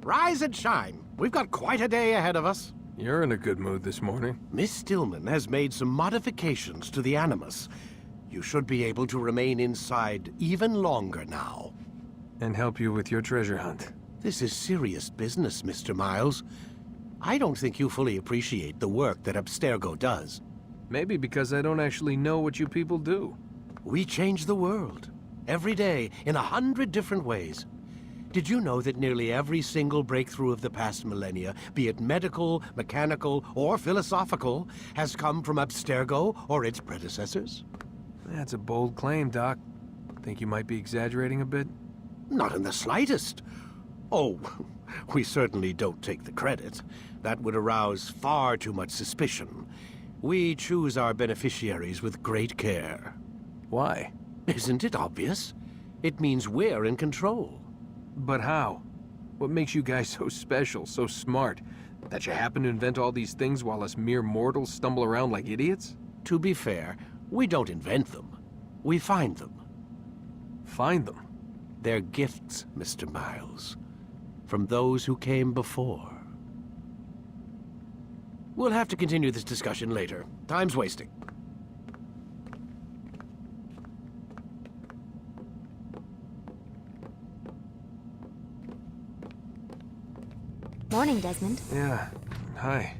Rise and shine. We've got quite a day ahead of us. You're in a good mood this morning. Miss Stillman has made some modifications to the Animus. You should be able to remain inside even longer now. And help you with your treasure hunt. This is serious business, Mr. Miles. I don't think you fully appreciate the work that Abstergo does. Maybe because I don't actually know what you people do. We change the world. Every day, in 100 different ways. Did you know that nearly every single breakthrough of the past millennia, be it medical, mechanical, or philosophical, has come from Abstergo or its predecessors? That's a bold claim, Doc. Think you might be exaggerating a bit? Not in the slightest. Oh, we certainly don't take the credit. That would arouse far too much suspicion. We choose our beneficiaries with great care. Why? Isn't it obvious? It means we're in control. But how? What makes you guys so special, so smart? That you happen to invent all these things while us mere mortals stumble around like idiots? To be fair, we don't invent them. We find them. Find them? They're gifts, Mr. Miles. From those who came before. We'll have to continue this discussion later. Time's wasting. Morning, Desmond. Yeah. Hi.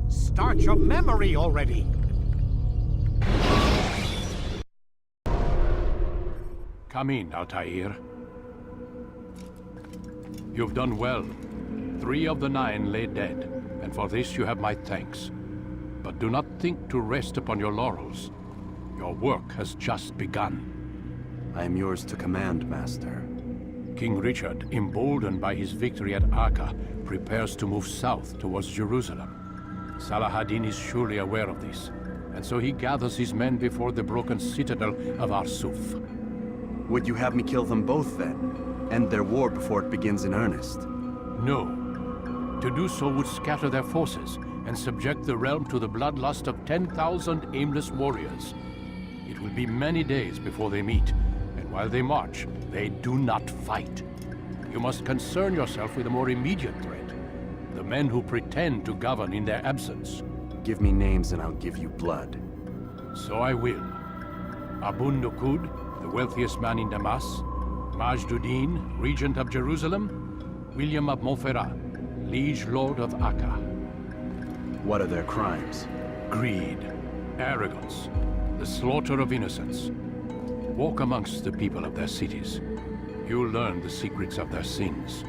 Start your memory already! Come in, Altair. You've done well. 3 of the 9 lay dead, and for this you have my thanks. But do not think to rest upon your laurels. Your work has just begun. I am yours to command, Master. King Richard, emboldened by his victory at Acre, prepares to move south towards Jerusalem. Saladin is surely aware of this, and so he gathers his men before the broken citadel of Arsuf. Would you have me kill them both, then? End their war before it begins in earnest? No. To do so would scatter their forces and subject the realm to the bloodlust of 10,000 aimless warriors. It will be many days before they meet, and while they march, they do not fight. You must concern yourself with a more immediate threat. The men who pretend to govern in their absence. Give me names and I'll give you blood. So I will. Abul Nakud, the wealthiest man in Damask. Majduddin, regent of Jerusalem. William of Montferrat, liege lord of Acre. What are their crimes? Greed, arrogance, the slaughter of innocents. Walk amongst the people of their cities. You'll learn the secrets of their sins.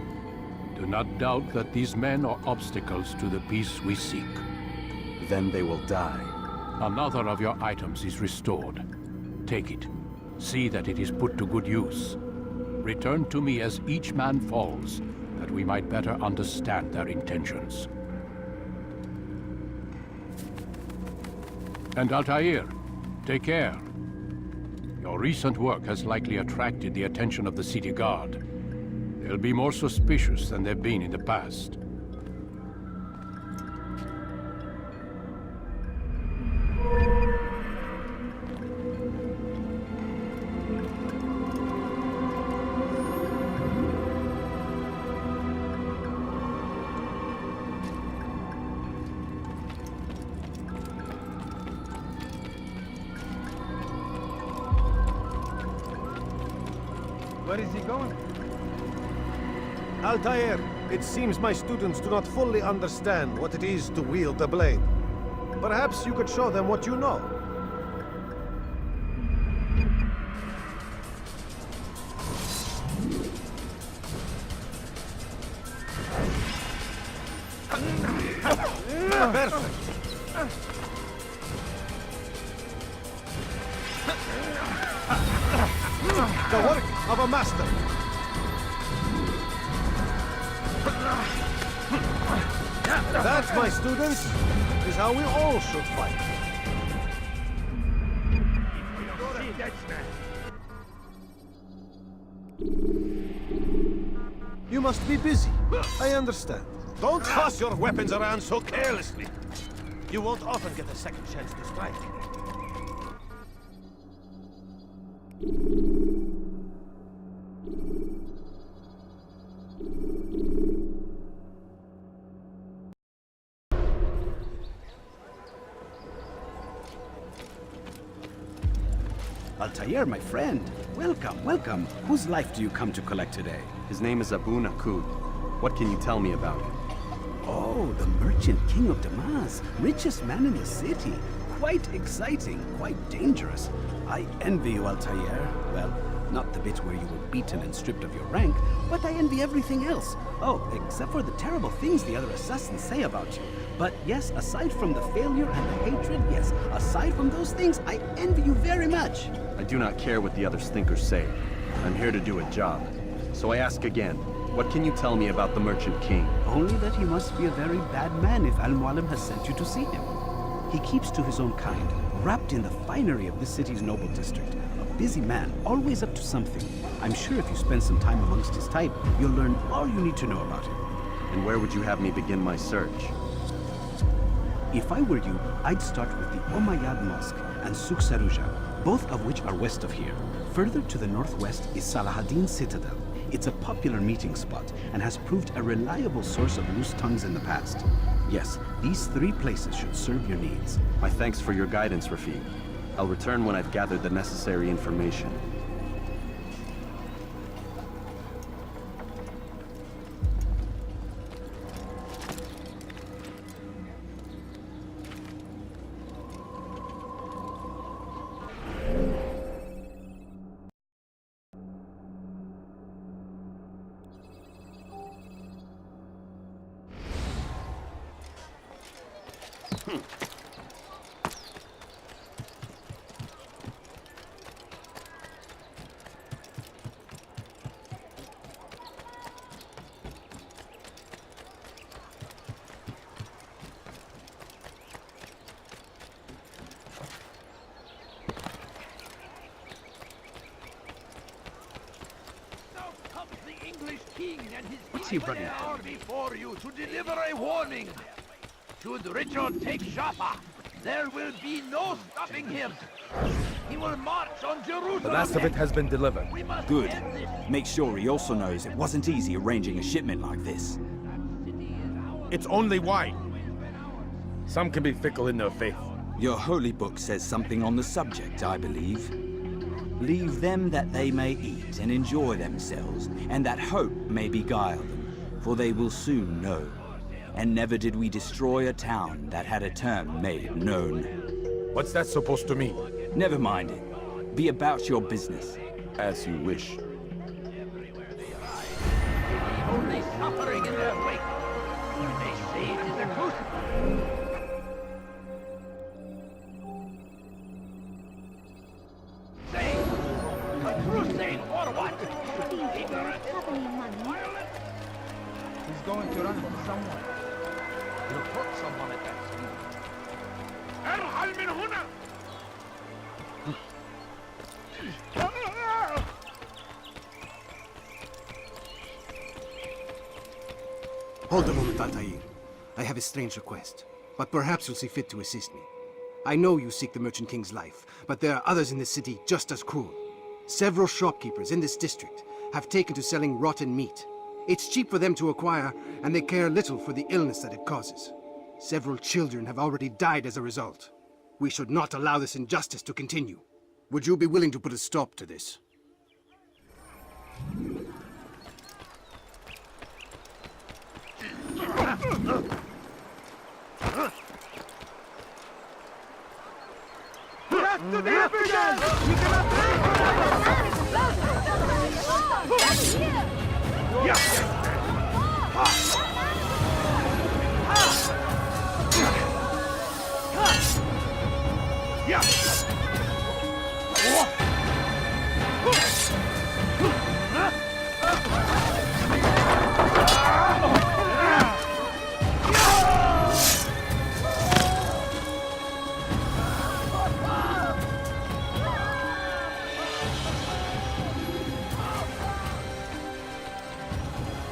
Do not doubt that these men are obstacles to the peace we seek. Then they will die. Another of your items is restored. Take it. See that it is put to good use. Return to me as each man falls, that we might better understand their intentions. And Altair, take care. Your recent work has likely attracted the attention of the city guard. They'll be more suspicious than they've been in the past. Where is he going? Altair, it seems my students do not fully understand what it is to wield the blade. Perhaps you could show them what you know. Perfect. The work of a master. That, my students, is how we all should fight. You must be busy. I understand. Don't toss your weapons around so carelessly. You won't often get a second chance to strike. Altair, my friend. Welcome, welcome. Whose life do you come to collect today? His name is Abulь Nakud. What can you tell me about him? Oh, the merchant king of Damask. Richest man in the city. Quite exciting, quite dangerous. I envy you, Altair. Well, not the bit where you were beaten and stripped of your rank, but I envy everything else. Oh, except for the terrible things the other assassins say about you. But yes, aside from the failure and the hatred, yes, aside from those things, I envy you very much. I do not care what the others think or say. I'm here to do a job. So I ask again, what can you tell me about the Merchant King? Only that he must be a very bad man if Al-Mualim has sent you to see him. He keeps to his own kind, wrapped in the finery of this city's noble district. A busy man, always up to something. I'm sure if you spend some time amongst his type, you'll learn all you need to know about him. And where would you have me begin my search? If I were you, I'd start with the Umayyad Mosque and Souk Sarouja, both of which are west of here. Further to the northwest is Salahaddin Citadel. It's a popular meeting spot and has proved a reliable source of loose tongues in the past. Yes, these three places should serve your needs. My thanks for your guidance, Rafiq. I'll return when I've gathered the necessary information. What's he running from? Before you to deliver a warning. Should Richard take Jaffa, there will be no stopping him. He will march on Jerusalem. The last of it has been delivered. Good. Make sure he also knows it wasn't easy arranging a shipment like this. It's only wine. Some can be fickle in their faith. Your holy book says something on the subject, I believe. Leave them that they may eat and enjoy themselves, and that hope may beguile them, for they will soon know. And never did we destroy a town that had a term made known. What's that supposed to mean? Never mind it. Be about your business. As you wish. Only suffering in their wake. They say it is a crucible. Say, a crusade or what? Ignorant, violent. He's going to run into someone. He'll hurt someone at that speed. ارحل من هنا! Hold a moment, Altair. I have a strange request, but perhaps you'll see fit to assist me. I know you seek the Merchant King's life, but there are others in this city just as cruel. Several shopkeepers in this district have taken to selling rotten meat. It's cheap for them to acquire, and they care little for the illness that it causes. Several children have already died as a result. We should not allow this injustice to continue. Would you be willing to put a stop to this?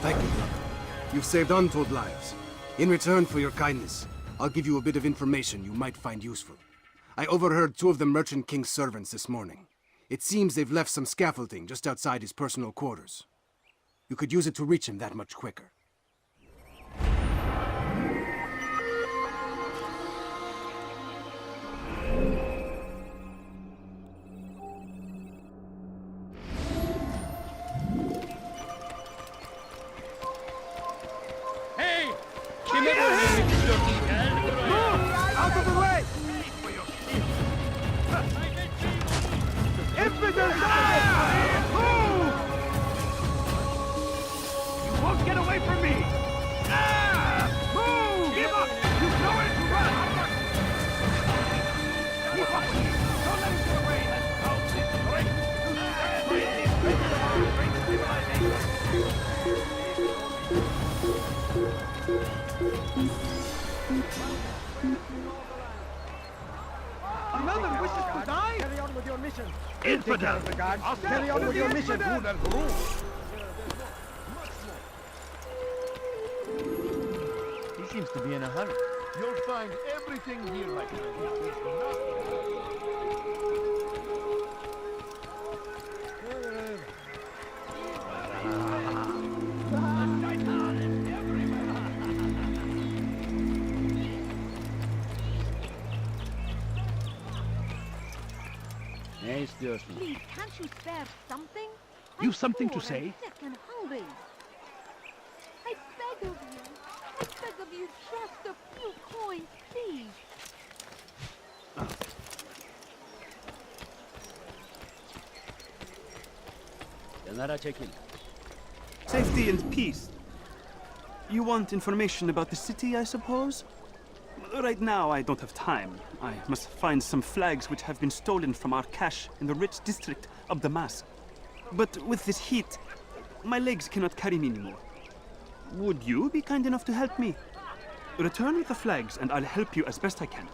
Thank you, brother. You've saved untold lives. In return for your kindness, I'll give you a bit of information you might find useful. I overheard 2 of the Merchant King's servants this morning. It seems they've left some scaffolding just outside his personal quarters. You could use it to reach him that much quicker. Out of the way! Infidels! Move! You won't get away from me! Move! Give up! You've nowhere to run! Keep up with you! Don't let him get away! That's how it's great! Another wishes to die? Carry on with your mission. Infidel! I'll carry on with your mission. He seems to be in a hurry. You'll find everything here like this. Please, can't you spare something? You've something to say? Sick and hungry. I beg of you, just a few coins, please. Safety and peace. You want information about the city, I suppose? Right now, I don't have time. I must find some flags which have been stolen from our cache in the rich district of Damasк. But with this heat, my legs cannot carry me anymore. Would you be kind enough to help me? Return with the flags, and I'll help you as best I can.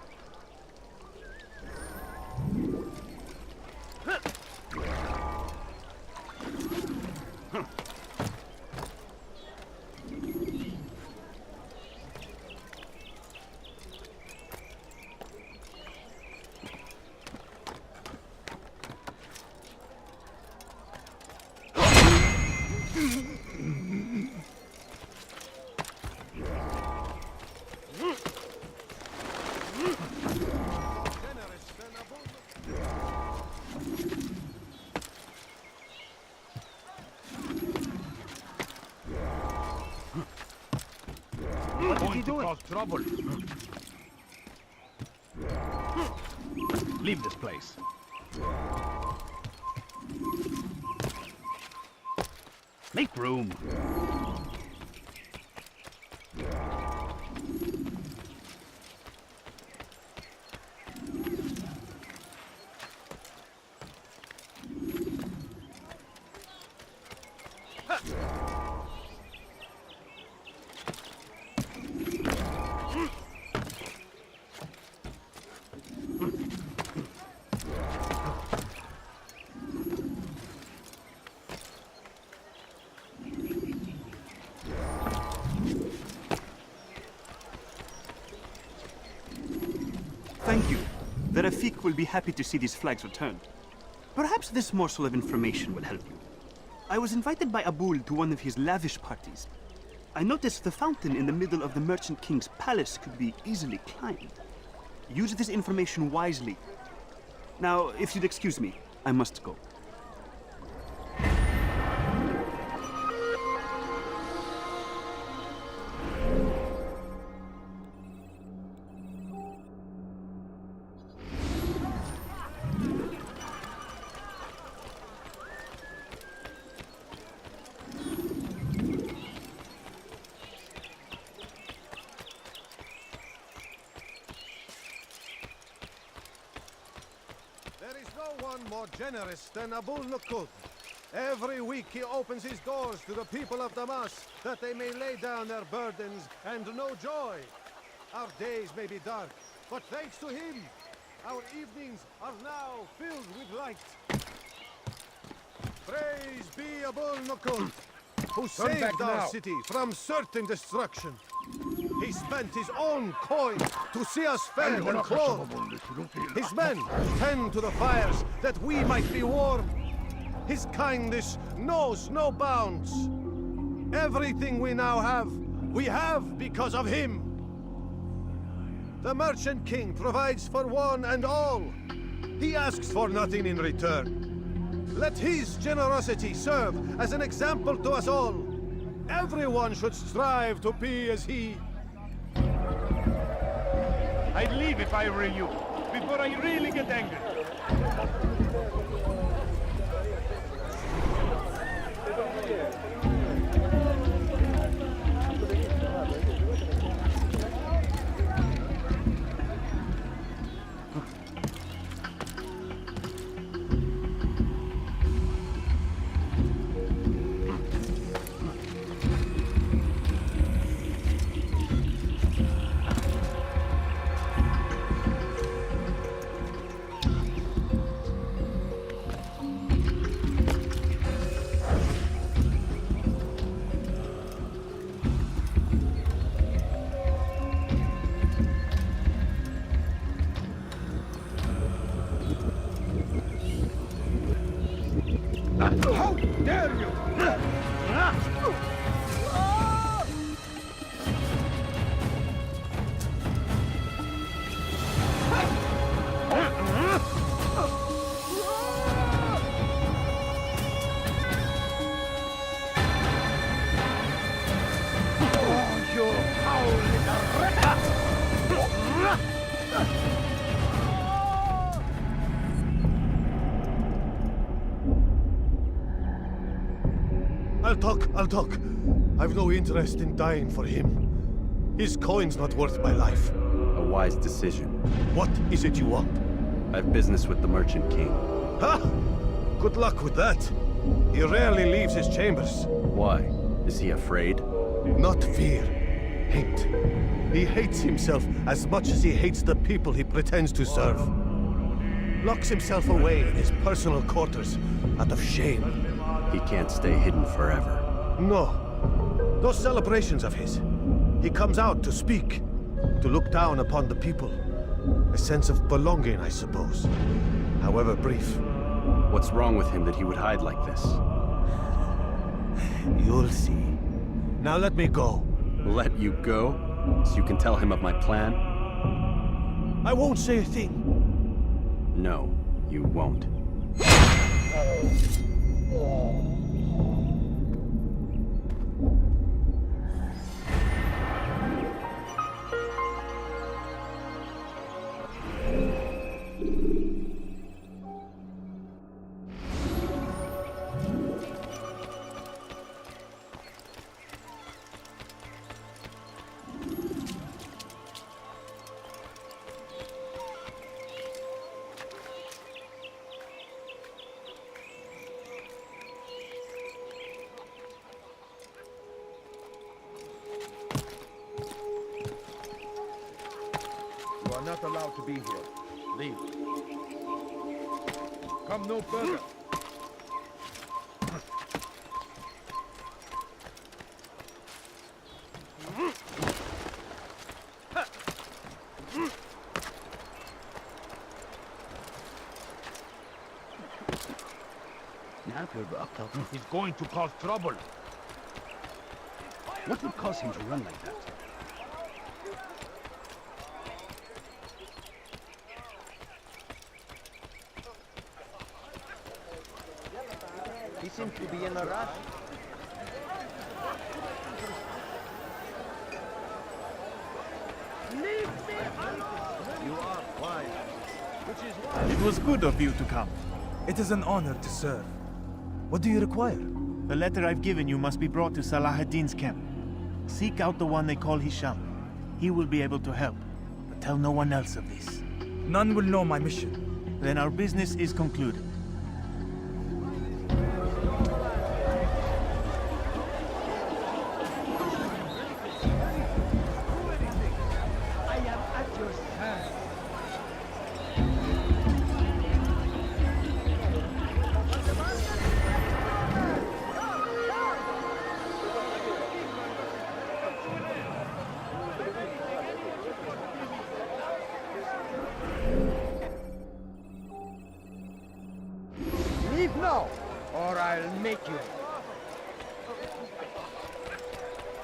What is he doing? Cause trouble. Leave this place. Make room. Thank you. The Rafik will be happy to see these flags returned. Perhaps this morsel of information will help you. I was invited by Abul to one of his lavish parties. I noticed the fountain in the middle of the Merchant King's palace could be easily climbed. Use this information wisely. Now, if you'd excuse me, I must go. There is no one more generous than Abul Nakud. Every week he opens his doors to the people of Damask, that they may lay down their burdens and know joy. Our days may be dark, but thanks to him, our evenings are now filled with light. Praise be Abul Nakud. who saved our city from certain destruction. He spent his own coin to see us fed and clothed. His men tend to the fires that we might be warm. His kindness knows no bounds. Everything we now have, we have because of him. The Merchant King provides for one and all. He asks for nothing in return. Let his generosity serve as an example to us all. Everyone should strive to be as he. I'd leave if I were you, before I really get angry. How dare you! I'll talk. I've no interest in dying for him. His coin's not worth my life. A wise decision. What is it you want? I have business with the Merchant King. Ha! Good luck with that. He rarely leaves his chambers. Why? Is he afraid? Not fear. Hate. He hates himself as much as he hates the people he pretends to serve. Locks himself away in his personal quarters out of shame. He can't stay hidden forever. No. Those celebrations of his. He comes out to speak, to look down upon the people. A sense of belonging, I suppose. However brief. What's wrong with him that he would hide like this? You'll see. Now let me go. Let you go? So you can tell him of my plan? I won't say a thing. No, you won't. You are not allowed to be here. Leave. Come no further. He's going to cause trouble. What would cause him to run like that? He seems to be in a rush. Leave me alone! You are wise. Which is why. It was good of you to come. It is an honor to serve. What do you require? The letter I've given you must be brought to Salah ad-Din's camp. Seek out the one they call Hisham. He will be able to help, but tell no one else of this. None will know my mission. Then our business is concluded.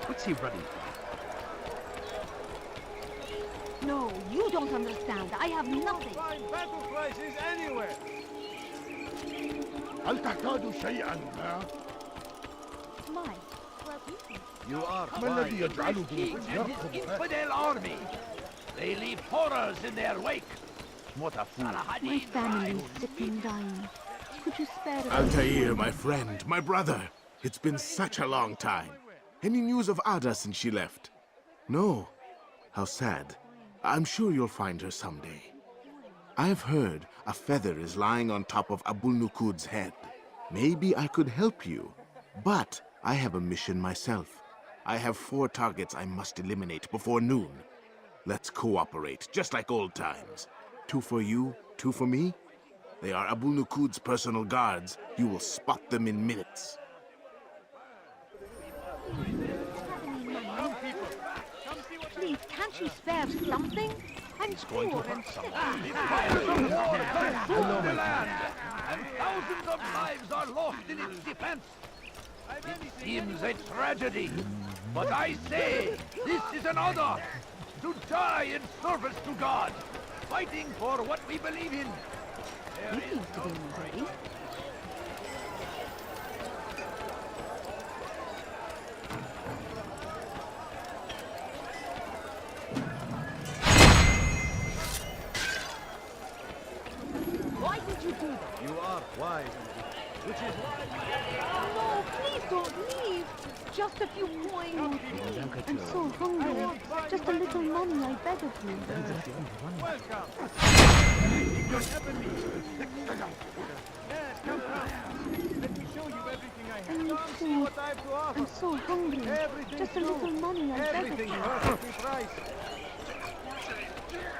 What's he running No, you don't understand. I have nothing. Find battle prices anywhere. هل تحتاج شيئا ما؟ My. Well, you can. You are ما الذي Great يجعله king and his يركض infidel army. They leave horrors in their wake. What a fool. My family is sick and dying. Could you spare us? Altair, my friend, my brother. It's been such a long time. Any news of Ada since she left? No. How sad. I'm sure you'll find her someday. I've heard a feather is lying on top of Abul Nakud's head. Maybe I could help you. But I have a mission myself. I have 4 targets I must eliminate before noon. Let's cooperate, just like old times. 2 for you, 2 for me. They are Abul Nakud's personal guards. You will spot them in minutes. Please, can't you spare something? I'm poor and sick. The land, and thousands of lives are lost in its defense. It seems a tragedy, but I say this is an honor to die in service to God, fighting for what we believe in. There is no praise. Why did you do that? You are wise, which is why. No, please don't leave. Just a few coins. I'm so hungry. Just a little money, I beg of you. Welcome. Yes, come round. Let me show you everything I I have. need Come see food. what I have to offer. I'm so hungry. Everything Just a you. little money, I beg of Everything you. perfectly priced.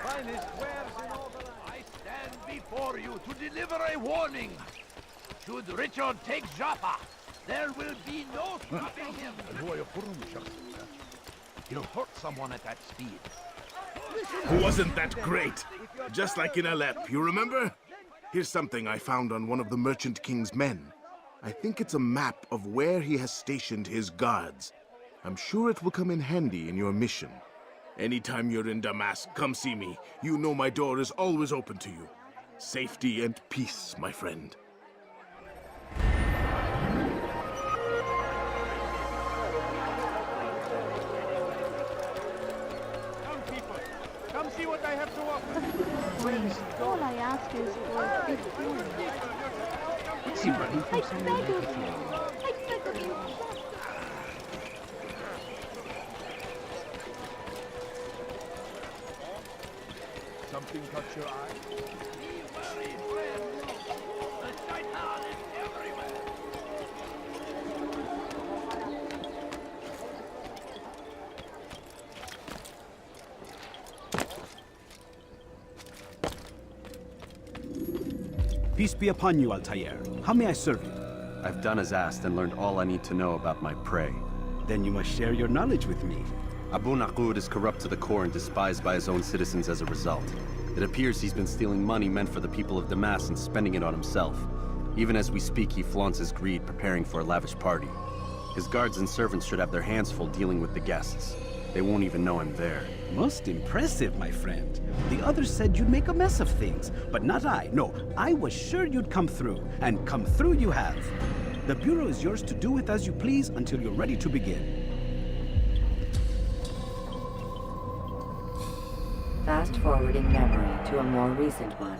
Finest wares in all the land. I stand before you to deliver a warning. Should Richard take Jaffa, there will be no stopping him. He'll hurt someone at that speed. Wasn't that great? Just like in Aleppo, you remember? Here's something I found on one of the Merchant King's men. I think it's a map of where he has stationed his guards. I'm sure it will come in handy in your mission. Anytime you're in Damask, come see me. You know my door is always open to you. Safety and peace, my friend. Come people, come see what I have to offer. Please, all I ask is for a big food. What's he running I beg of you. I beg of you. Something caught your eye? Be wary, friend. The shaitan is everywhere. Peace be upon you, Altair. How may I serve you? I've done as asked and learned all I need to know about my prey. Then you must share your knowledge with me. Abul Nakud is corrupt to the core and despised by his own citizens as a result. It appears he's been stealing money meant for the people of Damascus and spending it on himself. Even as we speak, he flaunts his greed, preparing for a lavish party. His guards and servants should have their hands full dealing with the guests. They won't even know I'm there. Most impressive, my friend. The others said you'd make a mess of things, but not I. No, I was sure you'd come through, and come through you have. The Bureau is yours to do with as you please until you're ready to begin. Fast-forwarding memory to a more recent one.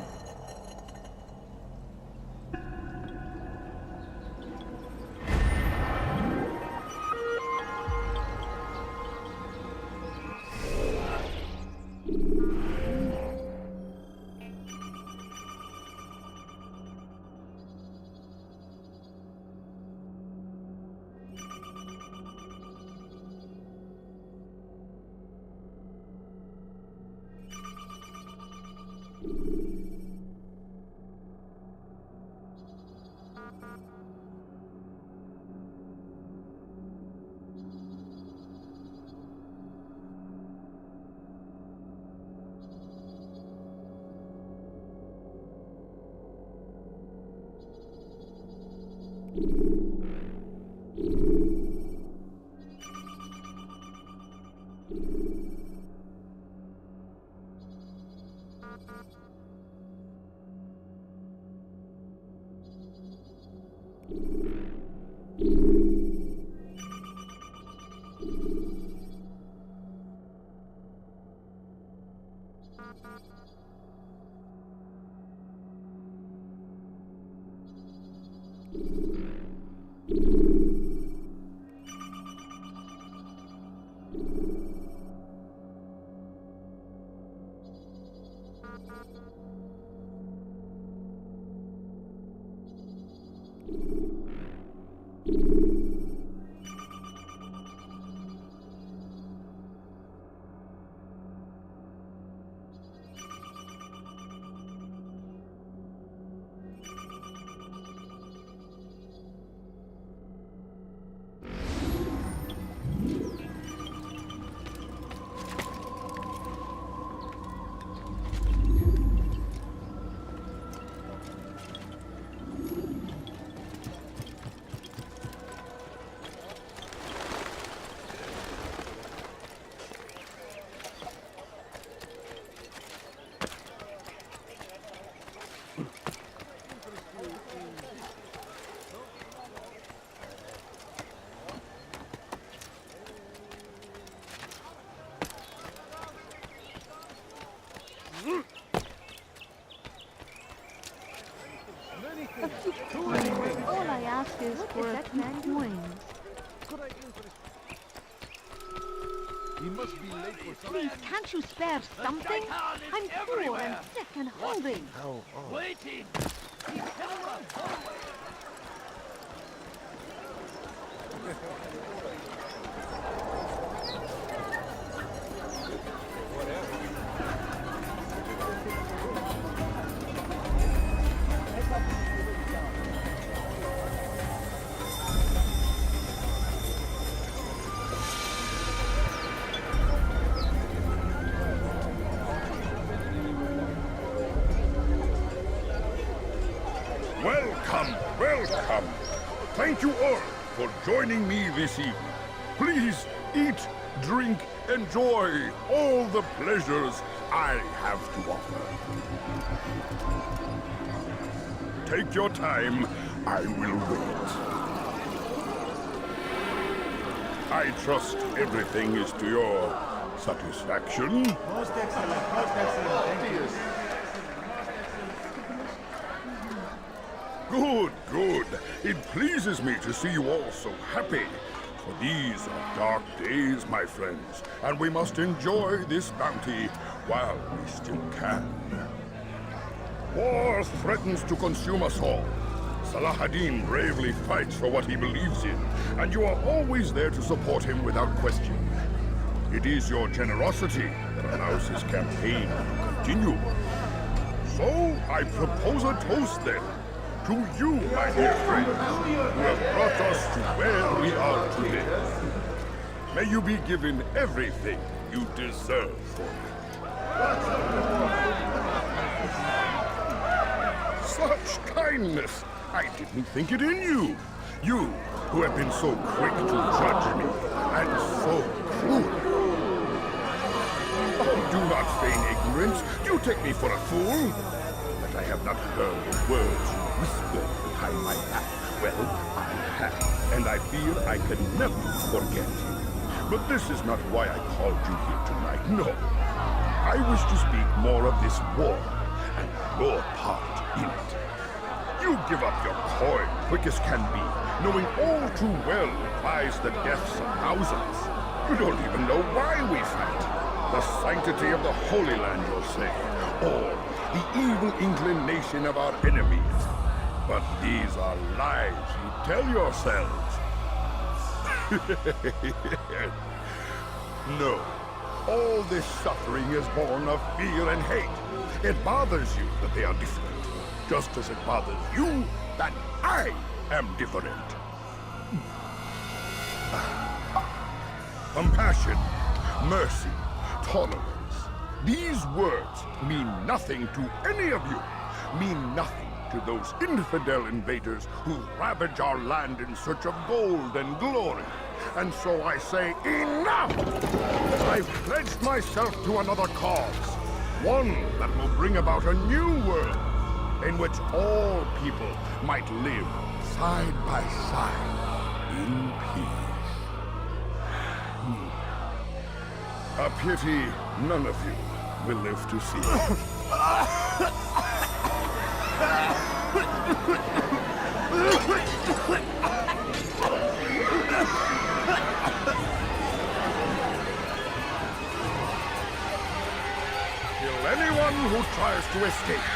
for a few coins. He must be late for Please, can't you spare something? I'm poor and sick and hungry. waiting. Welcome, welcome. Thank you all for joining me this evening. Please eat, drink, enjoy all the pleasures I have to offer. Take your time, I will wait. I trust everything is to your satisfaction. Most excellent, thank you. Good, good. It pleases me to see you all so happy. For these are dark days, my friends, and we must enjoy this bounty while we still can. War threatens to consume us all. Saladin bravely fights for what he believes in, and you are always there to support him without question. It is your generosity that allows his campaign to continue. So, I propose a toast then. To you, my dear friends, who have brought us to where we are today. May you be given everything you deserve for it. Such kindness! I didn't think it in you. You, who have been so quick to judge me, and so cruel. Oh, do not feign ignorance. You take me for a fool. But I have not heard the words you whispered behind my back. Well, I have, and I fear I can never forget. But this is not why I called you here tonight, no. I wish to speak more of this war, and your part in it. You give up your coin quick as can be, knowing all too well it buys the deaths of thousands. You don't even know why we fight. The sanctity of the Holy Land, you'll say, or the evil inclination of our enemies. But these are lies you tell yourselves. No, all this suffering is born of fear and hate. It bothers you that they are different, just as it bothers you that I am different. Compassion, mercy, tolerance. These words mean nothing to any of you, mean nothing to those infidel invaders who ravage our land in search of gold and glory. And so I say, enough! I've pledged myself to another cause, one that will bring about a new world, in which all people might live side by side in peace. A pity none of you will live to see it. Kill anyone who tries to escape.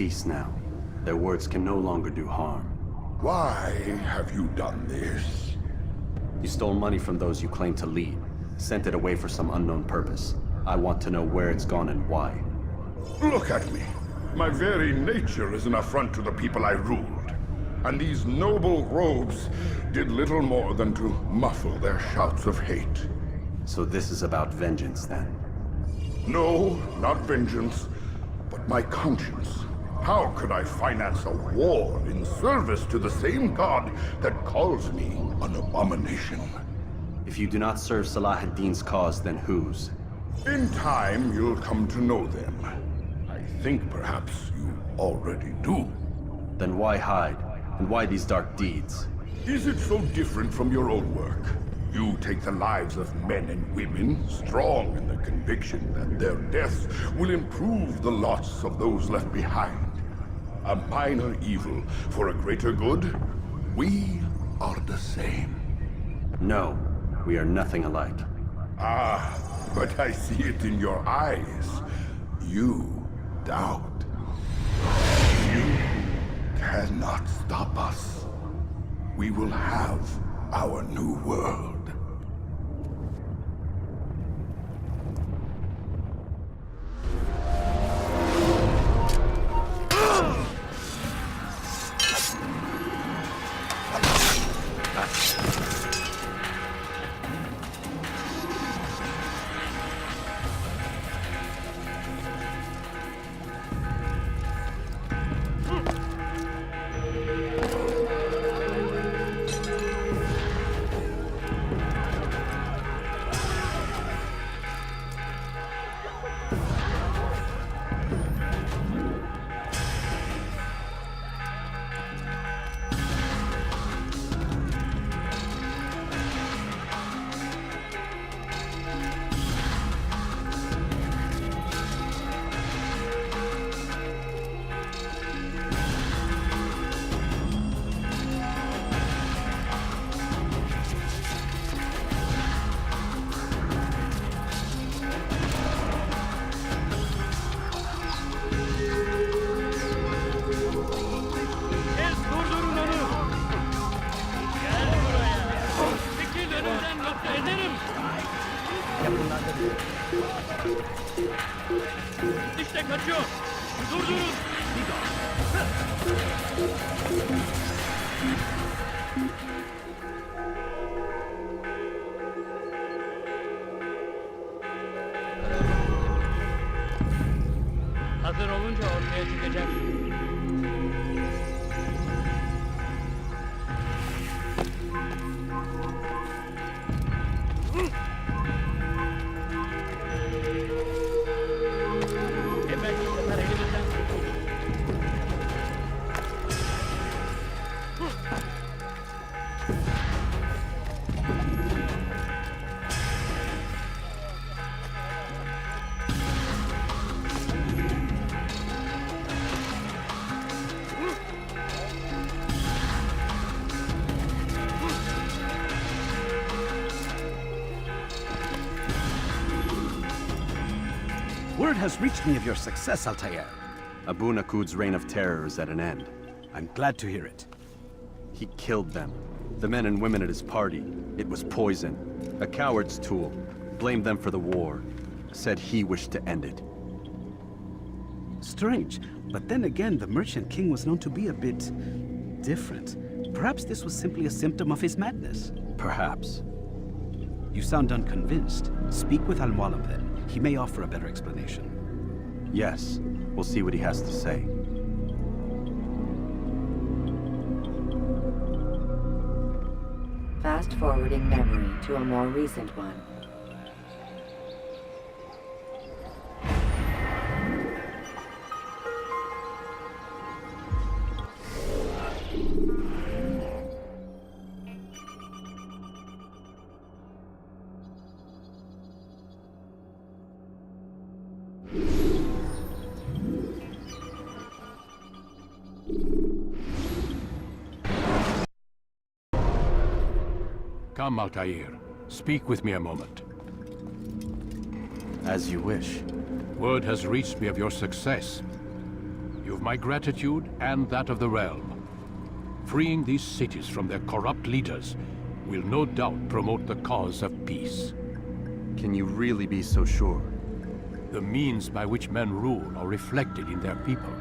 peace now. Their words can no longer do harm. Why have you done this? You stole money from those you claim to lead, sent it away for some unknown purpose. I want to know where it's gone and why. Look at me. My very nature is an affront to the people I ruled. And these noble robes did little more than to muffle their shouts of hate. So this is about vengeance, then? No, not vengeance, but my conscience. How could I finance a war in service to the same god that calls me an abomination? If you do not serve Salah ad-Din's cause, then whose? In time, you'll come to know them. I think perhaps you already do. Then why hide? And why these dark deeds? Is it so different from your own work? You take the lives of men and women, strong in the conviction that their deaths will improve the lots of those left behind. A minor evil for a greater good? We are the same. No, we are nothing alike. Ah, but I see it in your eyes. You doubt. You cannot stop us. We will have our new world. İşte kaçıyor. Durdurun. Hazır olunca ortaya çıkacak. Word has reached me of your success, Altair. Abul Nakud's reign of terror is at an end. I'm glad to hear it. He killed them. The men and women at his party. It was poison. A coward's tool. Blamed them for the war. Said he wished to end it. Strange, but then again, the Merchant King was known to be a bit different. Perhaps this was simply a symptom of his madness. Perhaps. You sound unconvinced. Speak with Al-Mualim then. He may offer a better explanation. Yes. We'll see what he has to say. Fast-forwarding memory to a more recent one. Come, Altair. Speak with me a moment. As you wish. Word has reached me of your success. You've my gratitude and that of the realm. Freeing these cities from their corrupt leaders will no doubt promote the cause of peace. Can you really be so sure? The means by which men rule are reflected in their people.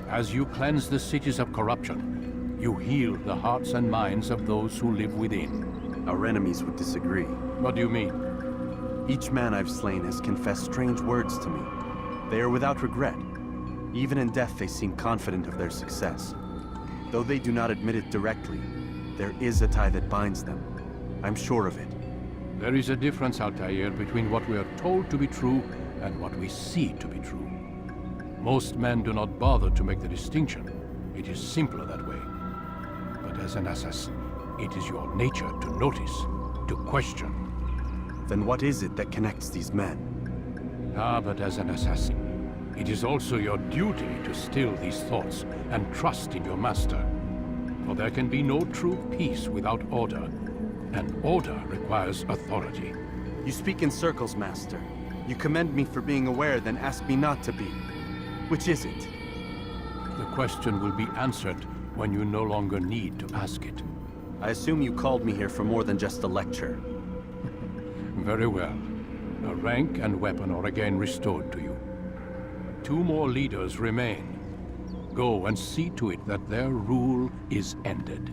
As you cleanse the cities of corruption, you heal the hearts and minds of those who live within. Our enemies would disagree. What do you mean? Each man I've slain has confessed strange words to me. They are without regret. Even in death they seem confident of their success. Though they do not admit it directly, there is a tie that binds them. I'm sure of it. There is a difference, Altair, between what we are told to be true and what we see to be true. Most men do not bother to make the distinction. It is simpler that way. But as an assassin, it is your nature to notice, to question. Then what is it that connects these men? Ah, but as an assassin, it is also your duty to still these thoughts and trust in your master. For there can be no true peace without order, and order requires authority. You speak in circles, Master. You commend me for being aware, then ask me not to be. Which is it? The question will be answered when you no longer need to ask it. I assume you called me here for more than just a lecture. Very well. A rank and weapon are again restored to you. 2 more leaders remain. Go and see to it that their rule is ended.